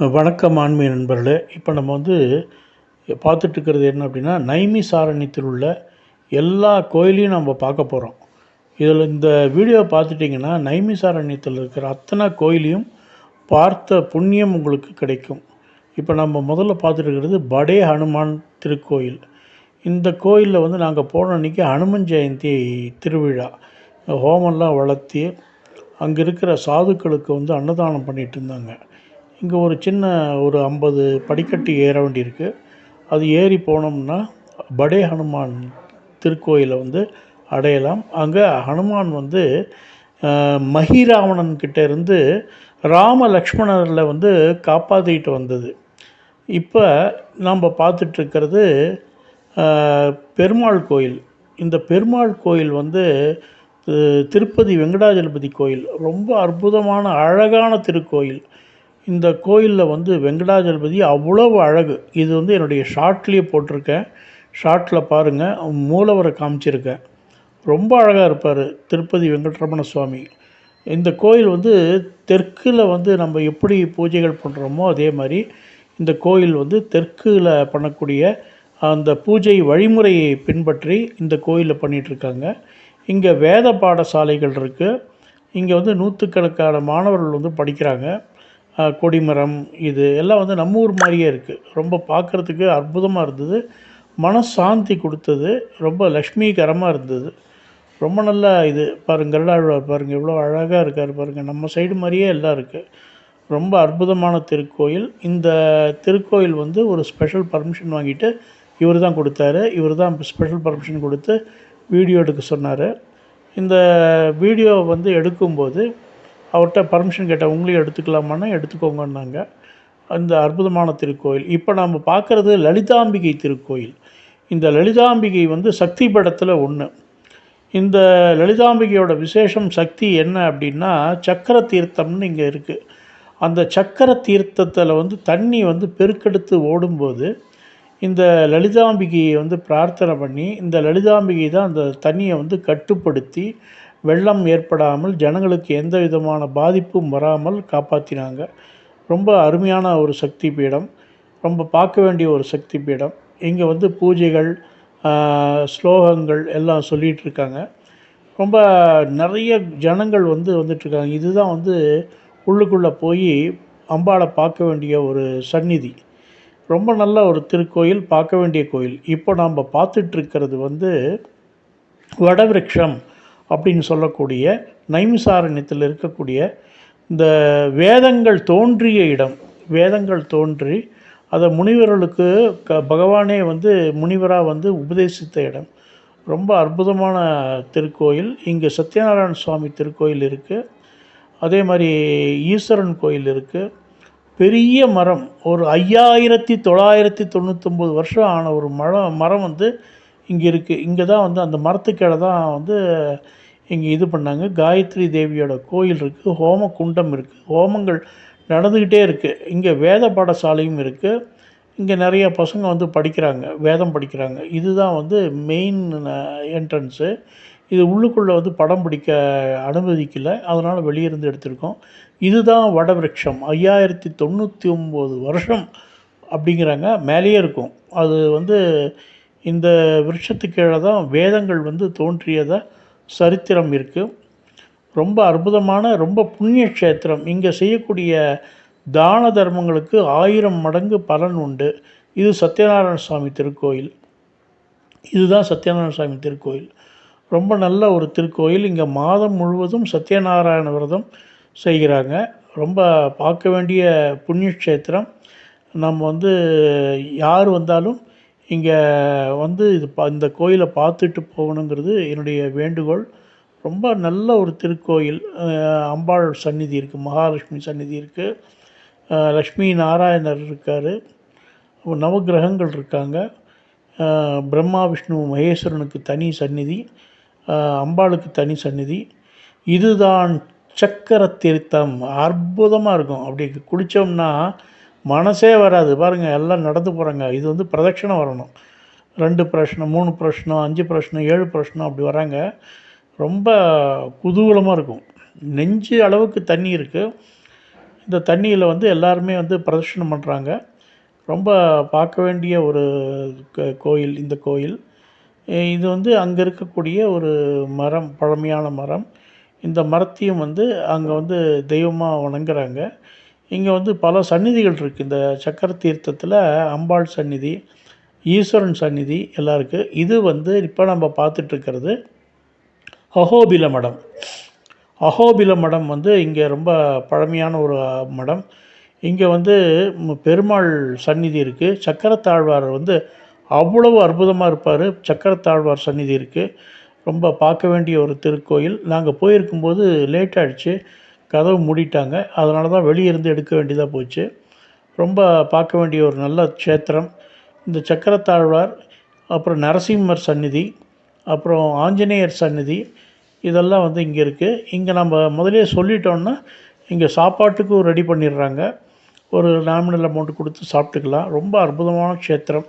வணக்கம் ஆன்மீக நண்பர்களே. இப்போ நம்ம பார்த்துட்ருக்கிறது என்ன அப்படின்னா, நைமிசாரண்யத்தில் உள்ள எல்லா கோயிலையும் நம்ம பார்க்க போகிறோம். இதில் இந்த வீடியோ பார்த்துட்டிங்கன்னா நைமிசாரண்யத்தில் இருக்கிற அத்தனை கோயிலையும் பார்த்த புண்ணியம் உங்களுக்கு கிடைக்கும். இப்போ நம்ம முதல்ல பார்த்துட்டுருக்கிறது படே ஹனுமான் திருக்கோயில். இந்த கோயிலில் நாங்கள் போன அன்றைக்கி ஹனுமன் ஜெயந்தி திருவிழா ஹோமம்லாம் வளர்த்தி அங்கே இருக்கிற சாதுக்களுக்கு அன்னதானம் பண்ணிகிட்டு இருந்தாங்க. இங்கே ஒரு சின்ன ஒரு 50 படிக்கட்டு ஏற வேண்டியிருக்கு. அது ஏறி போனோம்னா படே ஹனுமான் திருக்கோயிலை அடையலாம். அங்கே ஹனுமான் மஹிராவணன்கிட்ட இருந்து ராம லக்ஷ்மணரில் காப்பாற்றிக்கிட்டு வந்தது. இப்போ நாம் பார்த்துட்ருக்கிறது பெருமாள் கோயில். இந்த பெருமாள் கோயில் திருப்பதி வெங்கடாஜலபதி கோயில். ரொம்ப அற்புதமான அழகான திருக்கோயில். இந்த கோயிலில் வெங்கடாஜலபதி அவ்வளவு அழகு. இது என்னுடைய ஷார்ட்லேயே போட்டிருக்கேன். ஷார்ட்டில் பாருங்கள், மூலவரை காமிச்சிருக்கேன். ரொம்ப அழகாக இருப்பார் திருப்பதி வெங்கட்ரமண சுவாமி. இந்த கோயில் தெற்கில் நம்ம எப்படி பூஜைகள் பண்ணுறோமோ அதே மாதிரி இந்த கோயில் தெற்கில் பண்ணக்கூடிய அந்த பூஜை வழிமுறையை பின்பற்றி இந்த கோயிலில் பண்ணிகிட்ருக்காங்க. இங்கே வேத பாடசாலைகள் இருக்குது. இங்கே நூற்றுக்கணக்கான மாணவர்கள் படிக்கிறாங்க. கொடிமரம் இது எல்லாம் நம்ம ஊர் மாதிரியே இருக்குது. ரொம்ப பார்க்குறதுக்கு அற்புதமாக இருந்தது. மனசாந்தி கொடுத்தது. ரொம்ப லக்ஷ்மிகரமாக இருந்தது. ரொம்ப நல்லா இது பாருங்கள், கருடாழ்வார் பாருங்கள் எவ்வளோ அழகாக இருக்கார் பாருங்கள். நம்ம சைடு மாதிரியே எல்லாம் இருக்குது. ரொம்ப அற்புதமான திருக்கோயில். இந்த திருக்கோயில் ஒரு ஸ்பெஷல் பர்மிஷன் வாங்கிட்டு இவர் தான் கொடுத்தாரு. இவர் தான் ஸ்பெஷல் பர்மிஷன் கொடுத்து வீடியோ எடுக்க சொன்னார். இந்த வீடியோ எடுக்கும்போது அவர்கிட்ட பர்மிஷன் கேட்டால் உங்களையும் எடுத்துக்கலாமான்னா எடுத்துக்கோங்கன்னாங்க. அந்த அற்புதமான திருக்கோயில். இப்போ நாம் பார்க்குறது லலிதாம்பிகை திருக்கோயில். இந்த லலிதாம்பிகை சக்தி பீடத்தில் ஒன்று. இந்த லலிதாம்பிகையோட விசேஷம் சக்தி என்ன அப்படின்னா, சக்கர தீர்த்தம்னு இங்கே இருக்குது. அந்த சக்கர தீர்த்தத்தில் தண்ணி பெருக்கெடுத்து ஓடும்போது இந்த லலிதாம்பிகையை பிரார்த்தனை பண்ணி இந்த லலிதாம்பிகை தான் அந்த தண்ணியை கட்டுப்படுத்தி வெள்ளம் ஏற்படாமல் ஜனங்களுக்கு எந்த விதமான பாதிப்பும் வராமல் காப்பாற்றினாங்க. ரொம்ப அருமையான ஒரு சக்தி பீடம். ரொம்ப பார்க்க வேண்டிய ஒரு சக்தி பீடம். இங்கே பூஜைகள் ஸ்லோகங்கள் எல்லாம் சொல்லிகிட்ருக்காங்க. ரொம்ப நிறைய ஜனங்கள் வந்துட்டுருக்காங்க. இதுதான் உள்ளுக்குள்ளே போய் அம்பாளை பார்க்க வேண்டிய ஒரு சந்நிதி. ரொம்ப நல்ல ஒரு திருக்கோயில், பார்க்க வேண்டிய கோயில். இப்போ நாம் பார்த்துட்ருக்கிறது வடவிருட்சம் அப்படின்னு சொல்லக்கூடிய நைமிசாரண்யத்தில் இருக்கக்கூடிய இந்த வேதங்கள் தோன்றிய இடம். வேதங்கள் தோன்றி அதை முனிவர்களுக்கு பகவானே முனிவராக உபதேசித்த இடம். ரொம்ப அற்புதமான திருக்கோயில். இங்கே சத்யநாராயண சுவாமி திருக்கோயில் இருக்குது. அதே மாதிரி ஈஸ்வரன் கோயில் இருக்குது. பெரிய மரம், ஒரு 5999 வருஷம் ஆன ஒரு மரம் இங்கே இருக்குது. இங்கே தான் அந்த மரத்துக்கீழே தான் இங்கே இது பண்ணாங்க. காயத்ரி தேவியோட கோயில் இருக்குது. ஹோம குண்டம் இருக்குது. ஹோமங்கள் நடந்துக்கிட்டே இருக்குது. இங்கே வேத பாடசாலையும் இருக்குது. இங்கே நிறைய பசங்க படிக்கிறாங்க, வேதம் படிக்கிறாங்க. இதுதான் மெயின் என்ட்ரன்ஸு. இது உள்ளுக்குள்ளே படம் பிடிக்க அனுமதிக்கலை, அதனால் வெளியிருந்து எடுத்திருக்கோம். இதுதான் வடவிருட்சம். 5099 வருஷம் அப்படிங்கிறாங்க. மேலேயே இருக்கும். அது இந்த விருட்சத்துக்கு கீழே தான் வேதங்கள் தோன்றியதாக சரித்திரம் இருக்குது. ரொம்ப அற்புதமான ரொம்ப புண்ணிய க்ஷேத்திரம். இங்கே செய்யக்கூடிய தான தர்மங்களுக்கு 1000 மடங்கு பலன் உண்டு. இது சத்யநாராயண சுவாமி திருக்கோயில். இதுதான் சத்யநாராயண சுவாமி திருக்கோயில். ரொம்ப நல்ல ஒரு திருக்கோயில். இங்கே மாதம் முழுவதும் சத்யநாராயண விரதம் செய்கிறாங்க. ரொம்ப பார்க்க வேண்டிய புண்ணிய க்ஷேத்திரம். நம்ம யார் வந்தாலும் இங்கே இந்த கோயிலை பார்த்துட்டு போகணுங்கிறது என்னுடைய வேண்டுகோள். ரொம்ப நல்ல ஒரு திருக்கோயில். அம்பாள் சந்நிதி இருக்குது, மகாலட்சுமி சந்நிதி இருக்குது, லக்ஷ்மி நாராயணர் இருக்கார், நவகிரகங்கள் இருக்காங்க, பிரம்மா விஷ்ணு மகேஸ்வரனுக்கு தனி சந்நிதி, அம்பாளுக்கு தனி சந்நிதி. இதுதான் சக்கர தீர்த்தம். அற்புதமாக இருக்கும். அப்படி குளித்தோம்னா மனசே வராது. பாருங்கள், எல்லாம் நடந்து போகிறாங்க. இது பிரதட்சணம் வரணும். 2 பிரதட்சணம், 3 பிரதட்சணம், 5 பிரதட்சணம், 7 பிரதட்சணம் அப்படி வராங்க. ரொம்ப குதூகலமாக இருக்கும். நெஞ்சு அளவுக்கு தண்ணி இருக்குது. இந்த தண்ணியில் வந்து எல்லாருமே வந்து பிரதட்சணம் பண்ணுறாங்க. ரொம்ப பார்க்க வேண்டிய ஒரு கோயில் இந்த கோயில். இது வந்து அங்கே இருக்கக்கூடிய ஒரு மரம், பழமையான மரம். இந்த மரத்தையும் வந்து அங்கே வந்து தெய்வமாக வணங்குறாங்க. இங்கே வந்து பல சந்நிதிகள் இருக்குது. இந்த சக்கர தீர்த்தத்தில் அம்பாள் சந்நிதி, ஈஸ்வரன் சந்நிதி எல்லாம் இருக்குது. இது வந்து இப்போ நம்ம பார்த்துட்ருக்கிறது அஹோபில மடம். அஹோபில மடம் வந்து இங்கே ரொம்ப பழமையான ஒரு மடம். இங்கே வந்து பெருமாள் சந்நிதி இருக்குது. சக்கரத்தாழ்வார் வந்து அவ்வளவு அற்புதமாக இருப்பார். சக்கரத்தாழ்வார் சந்நிதி இருக்குது. ரொம்ப பார்க்க வேண்டிய ஒரு திருக்கோயில். நாங்கள் போயிருக்கும்போது லேட் ஆகிடுச்சு, கதவு மூடிட்டாங்க. அதனால தான் வெளியே இருந்து எடுக்க வேண்டியதாக போச்சு. ரொம்ப பார்க்க வேண்டிய ஒரு நல்ல க்ஷேத்திரம். இந்த சக்கரத்தாழ்வார், அப்புறம் நரசிம்மர் சந்நிதி, அப்புறம் ஆஞ்சநேயர் சந்நிதி, இதெல்லாம் வந்து இங்கே இருக்குது. இங்கே நம்ம முதலே சொல்லிட்டோன்னா இங்கே சாப்பாட்டுக்கும் ரெடி பண்ணிடுறாங்க. ஒரு நாமினல் அமௌண்ட் கொடுத்து சாப்பிட்டுக்கலாம். ரொம்ப அற்புதமான க்ஷேத்திரம்.